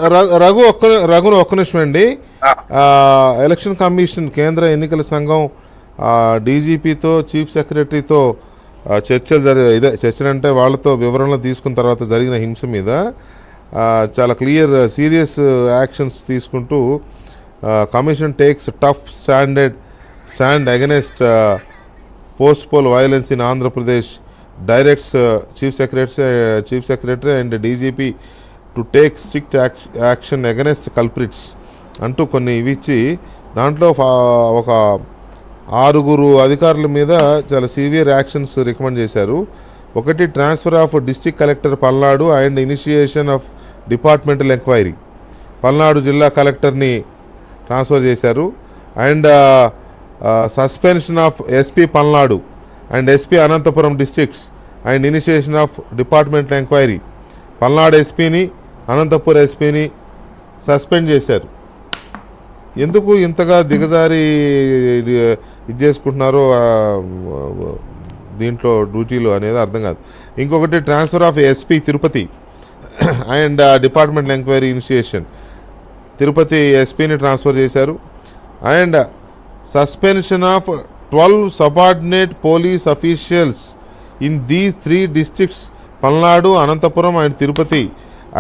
రఘును ఒక్క నిమిషం అండి. ఎలక్షన్ కమిషన్ కేంద్ర ఎన్నికల సంఘం డీజీపీతో చీఫ్ సెక్రటరీతో చర్చలు అంటే వాళ్ళతో వివరణలు తీసుకున్న తర్వాత జరిగిన హింస మీద చాలా సీరియస్ యాక్షన్స్ తీసుకుంటూ commission takes tough stand against post poll violence in Andhra Pradesh, directs chief secretary and DGP to take strict action against culprits అంటూ కొన్ని ఇవిచ్చి దాంట్లో ఒక 6 అధికారుల మీద చాలా సివియర్ యాక్షన్స్ రికమెండ్ చేశారు. ఒకటి, transfer of district collector Palnadu and initiation of departmental enquiry. Palnadu జిల్లా కలెక్టర్ని ట్రాన్స్ఫర్ చేశారు. And suspension of SP Palnadu and SP Anantapuram districts and initiation of departmental enquiry. Palnadu ఎస్పీని అనంతపురం ఎస్పీని సస్పెండ్ చేశారు. ఎందుకు ఇంతగా దిగజారి ఇది చేసుకుంటున్నారో దీంట్లో డ్యూటీలు అనేది అర్థం కాదు. ఇంకొకటి, transfer of SP Tirupati and departmental enquiry initiation. Tirupati ఎస్పీని ట్రాన్స్ఫర్ చేశారు. And suspension of 12 subordinate police officials in these 3 districts Palnadu, Anantapuram and Tirupati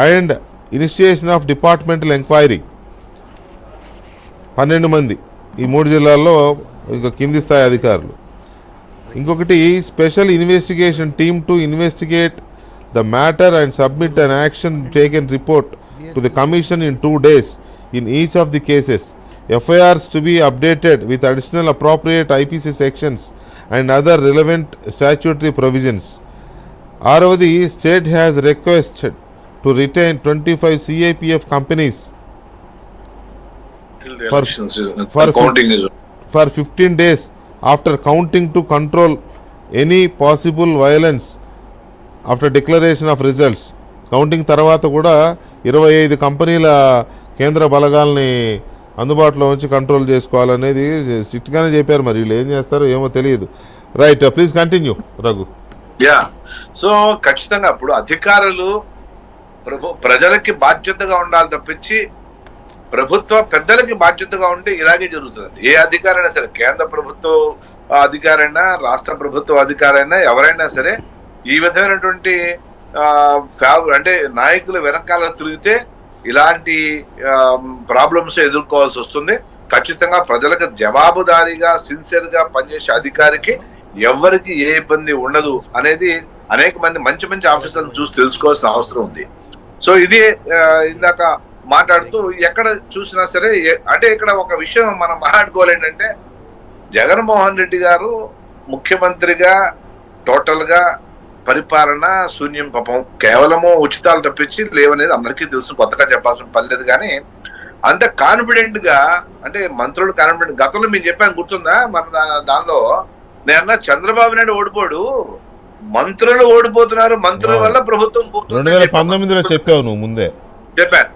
and initiation of departmental enquiry. 12 మంది ఈ 3 జిల్లాల్లో ఇంకా కింది స్థాయి అధికారులు. ఇంకొకటి, special investigation team to investigate the matter and submit an action taken report to the commission in 2 days in each of the cases. FIRs to be updated with additional appropriate IPC sections and other relevant statutory provisions. Aravadi state has requested to retain 25 CIPF companies for 15 days after counting to control any possible violence after declaration of results. Counting తర్వాత కూడా 25 కంపెనీల కేంద్ర బలగాల్ని అందుబాటులో ఉంచి control చేసుకోవాలనేది స్ట్రిక్ట్గానే చెప్పారు. మరి వీళ్ళు ఏం చేస్తారో ఏమో తెలియదు. Right, please continue Raghu. So ఖచ్చితంగా ఇప్పుడు అధికారులు ప్రజలకి బాధ్యతగా ఉండాలి తప్పించి పెద్దలకి బాధ్యతగా ఉంటే ఇలాగే జరుగుతుంది. ఏ అధికారైనా సరే, కేంద్ర ప్రభుత్వ అధికారైనా రాష్ట్ర ప్రభుత్వ అధికారైనా ఎవరైనా సరే ఈ విధమైనటువంటి అంటే నాయకుల వెనకాల తిరిగితే ఇలాంటి ప్రాబ్లమ్స్ ఎదుర్కోవాల్సి వస్తుంది. ఖచ్చితంగా ప్రజలకు జవాబుదారీగా సిన్సియర్గా పనిచేసే అధికారికి ఎవరికి ఏ ఇబ్బంది ఉండదు అనేది అనేక మంది మంచి ఆఫీసర్లు చూసి తెలుసుకోవాల్సిన అవసరం ఉంది. సో ఇది ఇందాక మాట్లాడుతూ ఎక్కడ చూసినా సరే అంటే ఇక్కడ ఒక విషయం మనం మాట్లాడుకోవాలి ఏంటంటే, జగన్మోహన్ రెడ్డి గారు ముఖ్యమంత్రిగా టోటల్ గా పరిపాలన శూన్యం. పాపం కేవలము ఉచితాలు తప్పించి లేవనేది అందరికీ తెలుసు, కొత్తగా చెప్పాల్సిన పని లేదు. కానీ అంత కాన్ఫిడెంట్ గా అంటే మంత్రులు కాన్ఫిడెంట్, గతంలో మేము చెప్పాను గుర్తుందా మన దానిలో నేను చంద్రబాబు నాయుడు ఓడిపోడు, మంత్రులు ఓడిపోతున్నారు, మంత్రుల వల్ల ప్రభుత్వం పోతుంది 2019లో చెప్పావు నువ్వు ముందే చెప్పాను.